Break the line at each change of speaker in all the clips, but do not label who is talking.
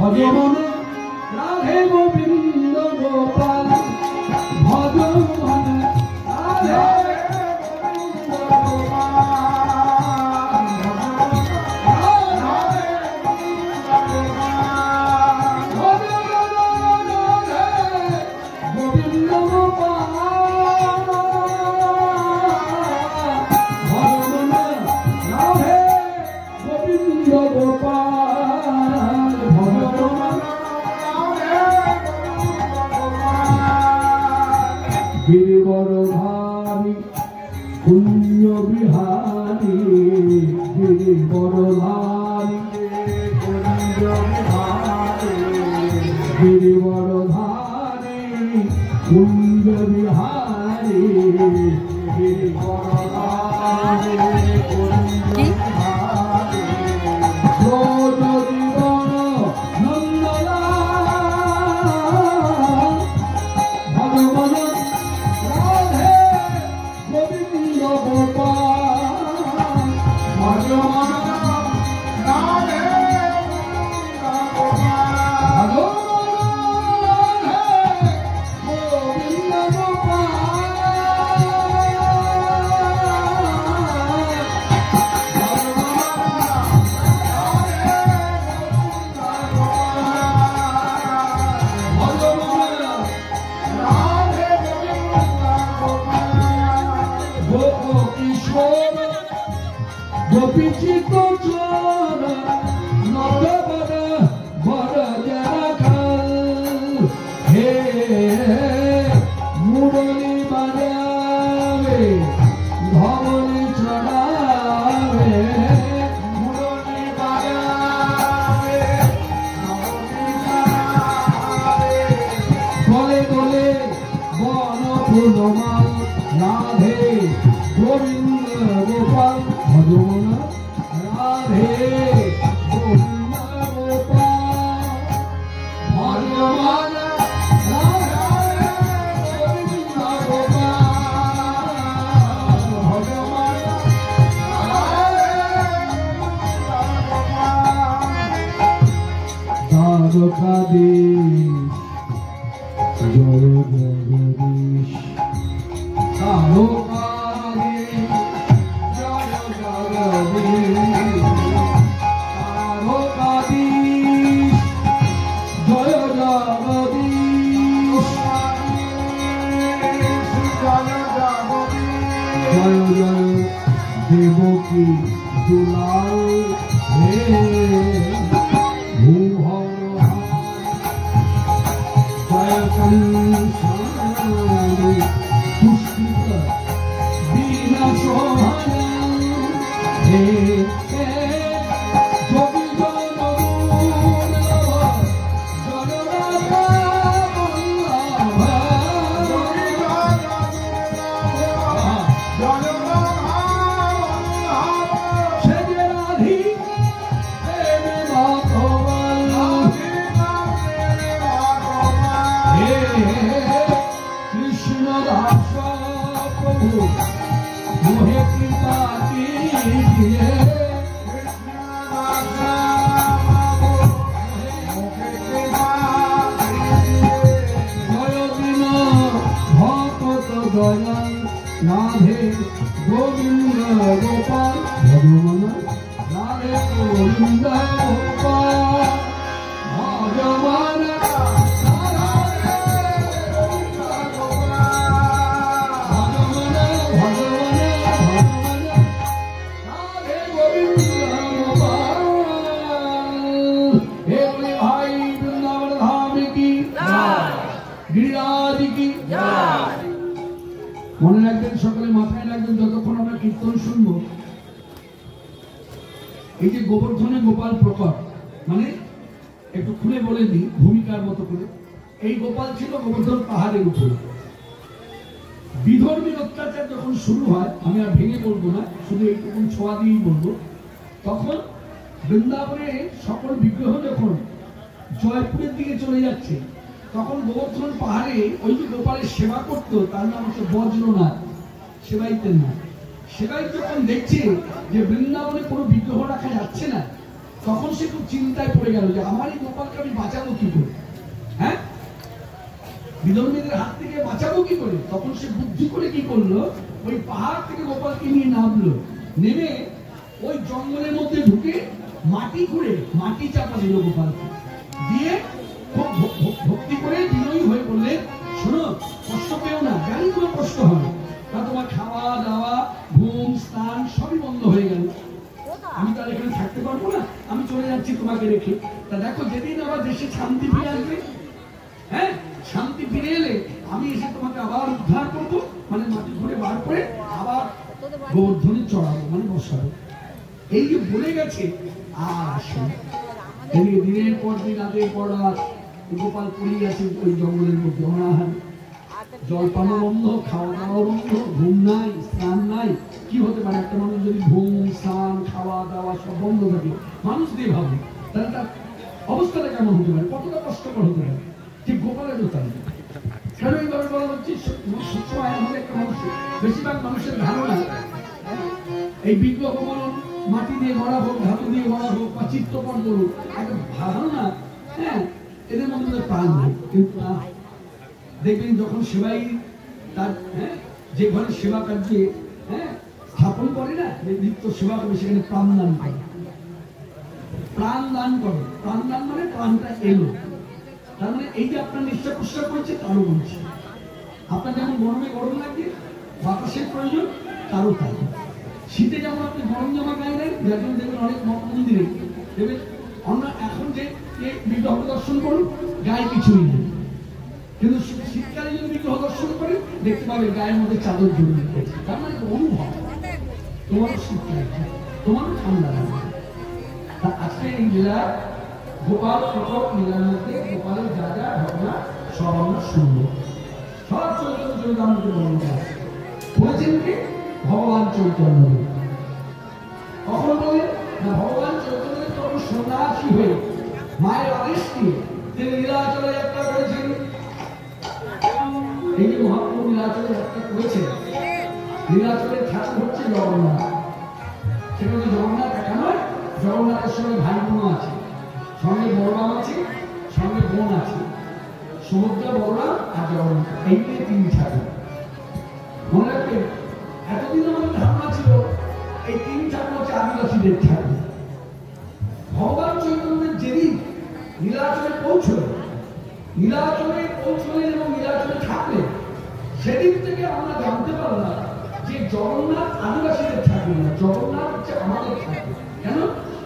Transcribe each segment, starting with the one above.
ভজমন রাধে গোবিন্দ গোপাল ভজমন রাধে गिरिवरधारी कुंज बिहारी गिरिवरधारी कुंज बिहारी गिरिवरधारी कुंज बिहारी गिरिवरधारी कुंज बिहारी जोजरीवन नंदलाल भगवान गोपीचितो चोर नटवर वर जराखल हे मुरली बजावे धवली चढ़ावे मुरली बजावे धवली चढ़ावे गले गले वन फूलमाल राधे गोविंद गोपाल भजमन राधे गोविंद गोपाल भजमन राधे गोविंद गोपाल भजमन द्वारकाधीश जय जगदीश साधुकाधीश देवकी दुलाल हे भूभर जय संसारी पुष्पित बीना शोभन हे कृष्ण दास प्रभु मोहे कृपा कीजिए जय दिन भक्त दयाल राधे गोविंद गोपाल भजमन राधे गोविंद गोपाल भजमन মনে রাখবেন সকলে মাথায় রাখবেন যতক্ষণ আমরা কীর্তন শুনবো এই যে গোবর্ধনে গোপাল প্রকট মানে একটু খুলে বলে দিই ভূমিকার মতো করে এই গোপাল ছিল গোবর্ধন পাহাড়ের উপরে বিধর্মীর অত্যাচার যখন শুরু হয় আমি আর ভেঙে বলবো না শুধু এইটুকু ছোঁয়া দিয়েই বলবো তখন বৃন্দাবনে সকল বিগ্রহ যখন জয়পুরের দিকে চলে যাচ্ছে তখন গোবর্ধন পাহাড়ে ওই যে গোপালের সেবা করতো তার নাম হচ্ছে বজ্রনাথ সেবাইতের নাম সেবাই যখন দেখছে যে বৃন্দাবনে কোনো বিগ্রহ রাখা যাচ্ছে না তখন সে খুব চিন্তায় পড়ে গেল যে আমার এই গোপালকে আমি বাঁচাবো কি করে, হ্যাঁ, বিধর্মীদের হাত থেকে বাঁচাবো কি করে। তখন সে বুদ্ধি করে কি করলো, ওই পাহাড় থেকে গোপালকে নিয়ে নামলো, নেমে ওই জঙ্গলের মধ্যে ঢুকে মাটি খুঁড়ে মাটি চাপা দিল গোপালকে, দিয়ে খুব ভক্তি করে বিনয়ী হয়ে বললেন, শোনো, কষ্ট পেও না, জানি তোমার কষ্ট হবে, তা তোমার খাওয়া দাওয়া ঘুম স্নান সবই বন্ধ হয়ে গেল, আমি তো আর এখানে থাকতে পারবো না, আমি চলে যাচ্ছি তোমাকে রেখে। তা দেখো, যেদিন আবার দেশে শান্তি ফিরে আসবে, হ্যাঁ, শান্তি ফিরে এলে আমি এসে তোমাকে আবার উদ্ধার করবো, মানে মাটি ঘুরে বার করে আবার গোবর্ধনে চড়াবো, মানে বসাবো। এই যে বলে গেছে, আর আসে দিনের পর দিন, রাতের পর রাত গোপাল পড়ে গেছে ওই জঙ্গলের মধ্যে, অনাহার, জলপানও বন্ধ, খাওয়া দাওয়া বন্ধ, ঘুম নাই, স্নান নাই। কি হতে পারে একটা মানুষ যদি ঘুম স্নান খাওয়া দাওয়া সব বন্ধ থাকে, মানুষ দিয়ে ভাবে তাহলে তার অবস্থাটা কেমন হতে পারে, কতটা কষ্টকর হতে পারে। ঠিক গোপালেরও তাই। কেন এইভাবে বলা হচ্ছে, সবসময় আমাদের একটা মানুষের, বেশিরভাগ মানুষের ধারণা এই বিগ্রহ বলুন, মাটি দিয়ে গড়া হোক, ধাতু দিয়ে গড়া হোক, বা চিত্রপট বলুন, একটা ধারণা, হ্যাঁ, এদের মধ্যে প্রাণ নেই। কিন্তু না, দেখবেন যখন সেবাই তার, হ্যাঁ, যে ঘরে সেবা কার্যে, হ্যাঁ, স্থাপন করে না, নিত্য সেবা করে, সেখানে প্রাণ দান করে, প্রাণ দান করে। প্রাণ দান মানে প্রাণটা এলো, তার মানে এই যে আপনার নিঃশ্বাস প্রশ্বাস করছে তারও বলছে। আপনার যেমন গরমে গরম লাগে, বাতাসের প্রয়োজন, তারও তাই। শীতে যেমন আপনি গরম জামা গায়ে নেন, যার জন্য দেখবেন অনেক মঠ মন্দিরে দেখবেন আমরা এখন যে বিগ্রহ দর্শন করুন গায়ে কিছুই নেই, কিন্তু শীতকালে যদি বিগ্রহ দর্শন করেন দেখতে পাবে গায়ের মধ্যে চাদর জড়িয়ে গেছে। তার মানে অনুভব, তোমারও শীত লাগছে, তোমারও ঠান্ডা লাগছে। তা আজকে এই লীলা গোপাল প্রকট লীলার মধ্যে গোপালের যা যা ঘটনা সব আমরা শুনবো, সব চৈতন্য চরিতামৃতে বর্ণিত আছে। বলেছেন কি ভগবান চৈতন্য, কখন বলে না, ভগবান চৈতন্য তখন সন্ন্যাসী হয়ে মায়ের আদেশ দিয়ে তিনি লীলাচলে যাত্রা করেছেন। এই যে মহাপ্রভু লীলাচলে যাত্রা করেছেন, লীলাচলের ঠাকুর হচ্ছে জগন্নাথ। সেটা হচ্ছে জগন্নাথ একা নয়, জগন্নাথের সঙ্গে ভাই বোন আছে, সঙ্গে বলরাম আছে, সঙ্গে বোন আছে, সুভদ্রা, বলরাম আর জগন্নাথ, এই নিয়ে তিন ঠাকুর। মনে রাখবেন, এতদিন আমাদের ধারণা ছিল এই তিন ঠাকুর হচ্ছে আদিবাসীদের ঠাকুর। ভগবান চৈতন্যের যেদিন নীলাচলে পৌঁছলেন, নীলাচলে পৌঁছলেন এবং নীলাচলে থাকলেন, সেদিন থেকে আমরা জানতে পারলাম যে জগন্নাথ আদিবাসীদের ঠাকুর না, জগন্নাথ হচ্ছে আমাদের ঠাকুর। কেন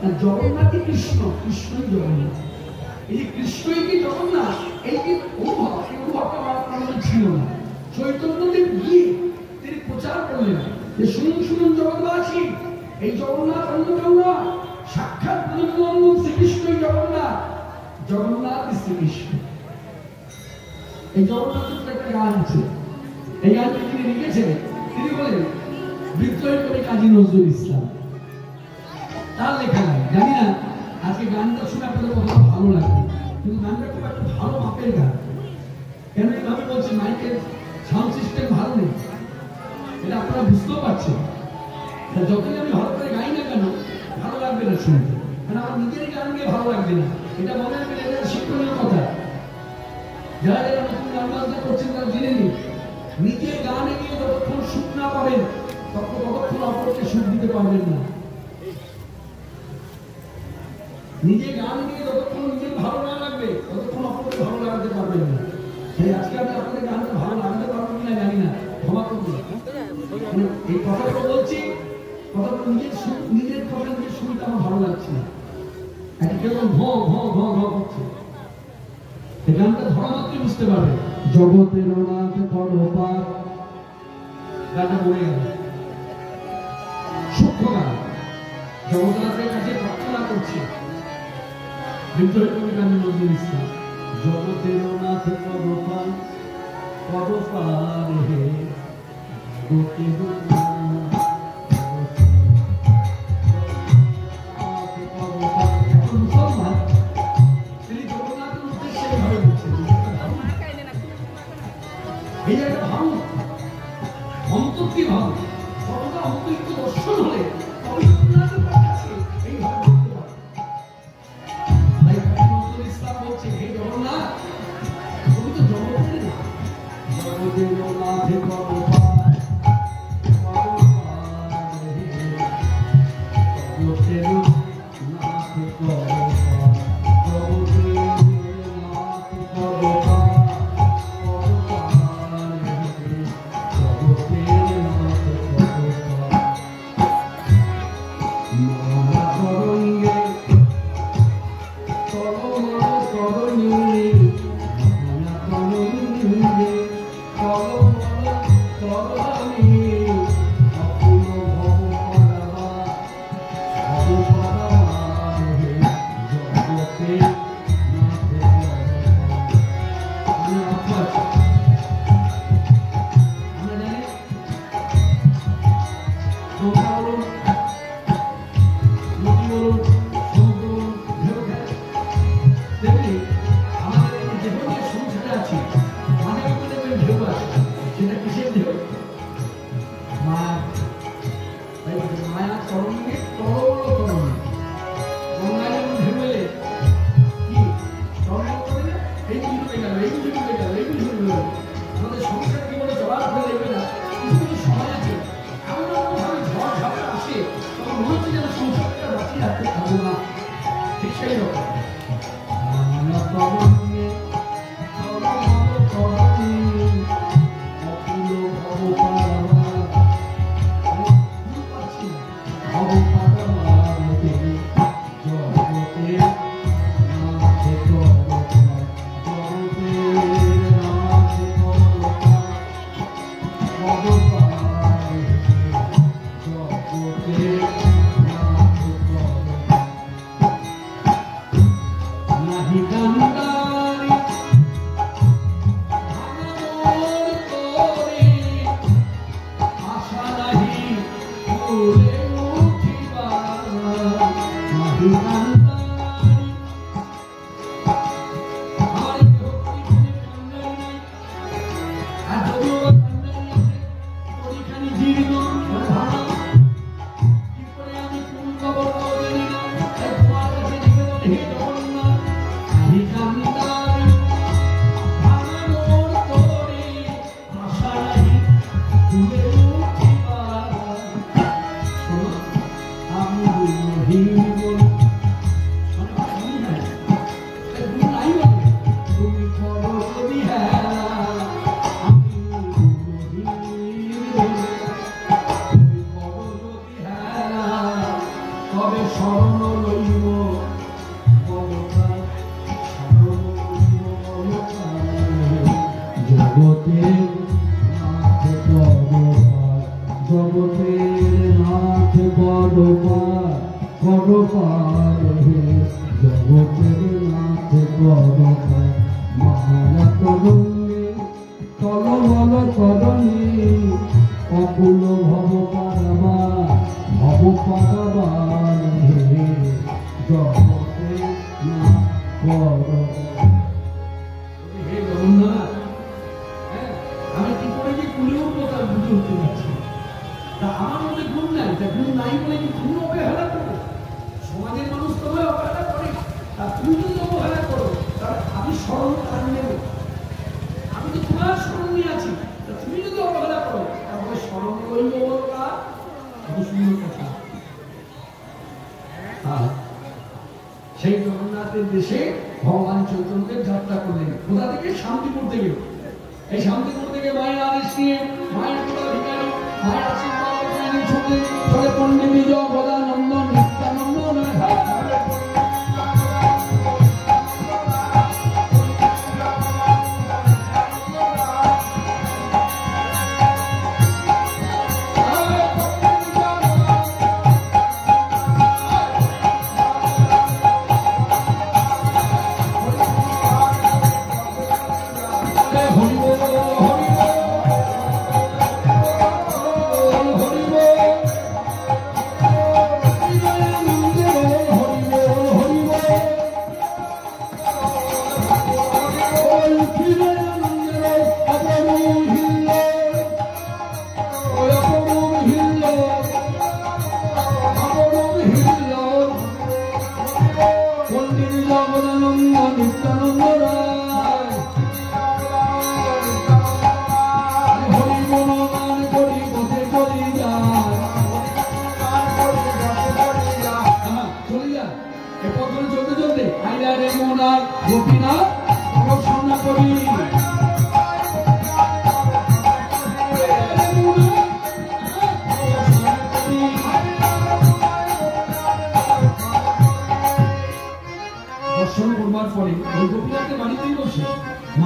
না, জগন্নাথই কৃষ্ণ, কৃষ্ণই জগন্নাথ। এই যে কৃষ্ণই কি জগন্নাথ, এই যে অনুভব, এই অনুভবটা আমাদের ছিল না। চৈতন্যদেব গিয়ে তিনি প্রচার করলেন যে শুনুন শুনুন জগৎবাসী, এই জগন্নাথ অন্য কেউ না, সাক্ষাৎ ব্রহ্মানন্দ শ্রীকৃষ্ণই জগন্নাথ, জগন্নাথ শ্রীকৃষ্ণ। এই জগন্নাথের একটা গান আছে, এই গানটি তিনি লিখেছেন, তিনি বলেন বিদ্রোহী কবি কাজী নজরুল ইসলাম, তার লেখা গান। জানি না আজকে গানটা শুনে আপনাদের কতটা ভালো লাগবে, কিন্তু গানটা খুব একটা ভালো মাপের গান। কেন এইভাবে বলছি, মাইকের সাউন্ড সিস্টেম ভালো নেই, এটা আপনারা বুঝতেও পারছেন। যতই আমি ভালো করে গাই না কেন, ভালো লাগবে না শুনতে, কারণ আমার নিজেরই গান গিয়ে ভালো লাগবে না। এটা মনে রাখবেন, এটা শিক্ষণীয় কথা। যারা যারা নতুন গান বাজনা করছেন তারা জেনে নিন, নিজের গানে গিয়ে যতক্ষণ সুখ না পাবেন ততক্ষণ অপরকে সুখ দিতে পারবেন না। নিজে গান গিয়ে যতক্ষণ নিজের ভালো না লাগবে ততক্ষণ অপরকে ভালো লাগাতে পারবেন না। তাই আজকে আমি আপনাদের গানটা ভালো লাগতে পারবো কিনা জানি না, ক্ষমা করবেন। এই কথাটা বলছি, কথাটা নিজের কথা নিজের শুনতে আমার ভালো লাগছে না, একটা কেমন ঘ ঘ ঘ ঘ করছে। এই গানটা ধরা মাত্রই বুঝতে পারবে, জগতের নাথ পরপার, গানটা বলে গেল সূক্ষ্ম গান, জগন্নাথের কাছে প্রার্থনা করছে বিদ্রোহী কবি কাজী নজরুল ইসলাম। জগতের নাথ পরপার, পরপার হে মুসলমান, তিনি জগন্নাথের উদ্দেশ্যে এইভাবে বলছেন। এই জায়গাটা ভাবুন, অন্তর্কি ভাবুন, কতটা অন্তরিত দর্শন হলে জগন্নাথের কাছে এইভাবে বলতে পারে। হরি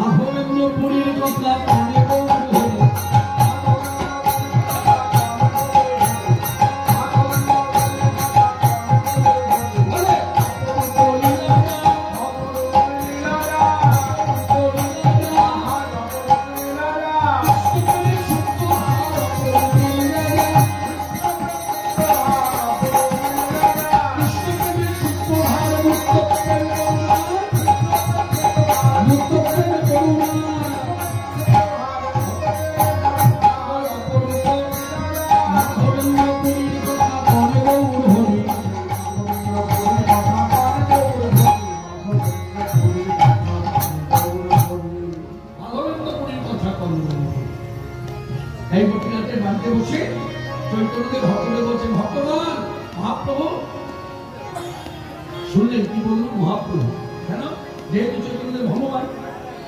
মাধবেন্দ্রপুরীর কথা কানে গৌর হরি। এই গোপীনাথের বাড়িতে বসে চৈতন্যদেব ভক্তদের বলছেন, ভক্তগণ মহাপ্রভু শুনলেন কি বলল মহাপ্রভু, কেন যেহেতু চৈতন্যদেব ভগবান,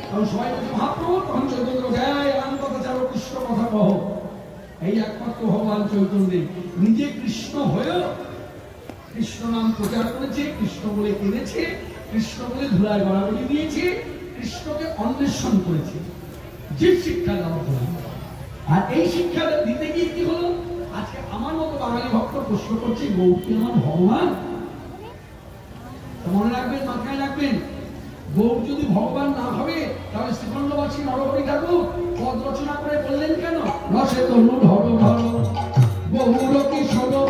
কারণ সবাই বলছে মহাপ্রভু, তখন চৈতন্যদেব জয় রাম কথা চারো কৃষ্ণ কথা কহ। এই একমাত্র ভগবান চৈতন্যদেব নিজে কৃষ্ণ হয়েও কৃষ্ণ নাম প্রচার করেছে, কৃষ্ণ বলে কেঁদেছে, কৃষ্ণ বলে ধুলায় গড়াগড়ি দিয়েছে, কৃষ্ণকে অন্বেষণ করেছে, যে শিক্ষা দেওয়া হলো। আর এই শিক্ষাটা দিতে গিয়ে কি হলো, আজকে আমার মতো বাঙালি ভক্ত প্রশ্ন করছে গৌর কি আমার ভগবান? মনে রাখবেন, মাথায় রাখবেন, গৌর যদি ভগবান না হবে তাহলে শ্রীখণ্ডবাসী নরহরি ঠাকুর পদ রচনা করে বললেন কেন, রসে তনু ধর ধর গৌর কি সদর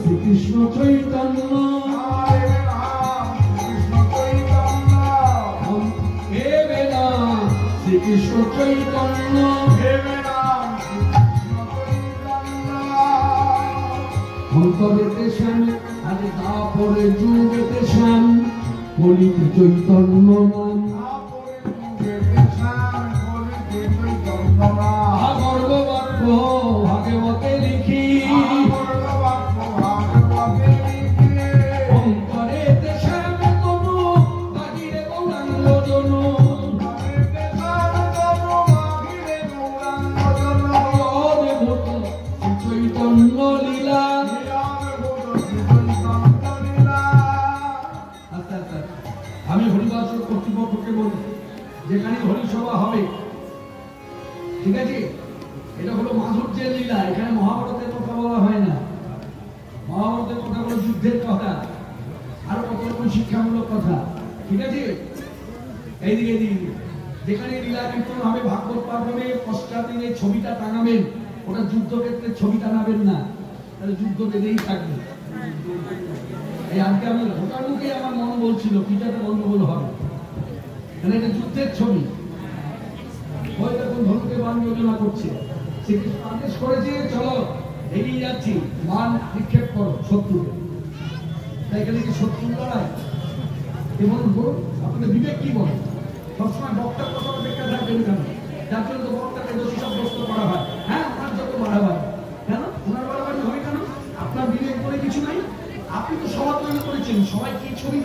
শ্রীকৃষ্ণ চৈতন্য শ্রীকৃষ্ণ চৈতন্য অন্তরেতে শ্যাম আগে তারপরে যুগেতে শ্যাম বলিতে চৈতন্য নাম গর্ববাক্য ভাগবতে লিখি অন্তরেতে শ্যাম তনু বাহিরে গৌরাঙ্গ জনু চৈতন্য লীলা। আমি হরিবাসর কর্তৃপক্ষকে বলি, যেখানে হরিসভা হবে, ঠিক আছে, এটা হলো মাধুর্যের লীলা, এখানে মহাভারতের কথা বলা হয় না। মহাভারতের কথা হলো যুদ্ধের কথা, আরো কত রকম শিক্ষামূলক কথা, ঠিক আছে। এইদিকে যেখানে লীলা কীর্তন হবে, ভাগবত পাঠ হবে, পশ্চাৎ ছবিটা টাঙাবেন, ওটা যুদ্ধক্ষেত্রে ছবি টানাবেন না, তাহলে যুদ্ধ বেঁধেই থাকবে। এই আজকে আমি ভোটার মুখে আমার মন বলছিল পিঠাটা গন্ডগোল হবে, মানে এটা যুদ্ধের ছবি। ওই দেখুন ধনুকে বান যোজনা করছে, শ্রীকৃষ্ণ আদেশ করেছে চলো এগিয়ে যাচ্ছি, বান নিক্ষেপ করো শত্রুকে। তাই এখানে কি শত্রু লড়াই? এবং আপনাদের বিবেক কি বলে? সবসময় বক্তার কথা অপেক্ষা থাকবেন কেন? যার জন্য তো বক্তাকে দোষী সাব্যস্ত করা হয়। হ্যাঁ, আপনার যত বাড়াবাড়ি, কেন ওনার বাড়াবাড়ি হয় কেন? আপনার বিবেক বলে কিছু নাই, আপনি তো সভা তৈরি করেছেন, সবাই কি ছবি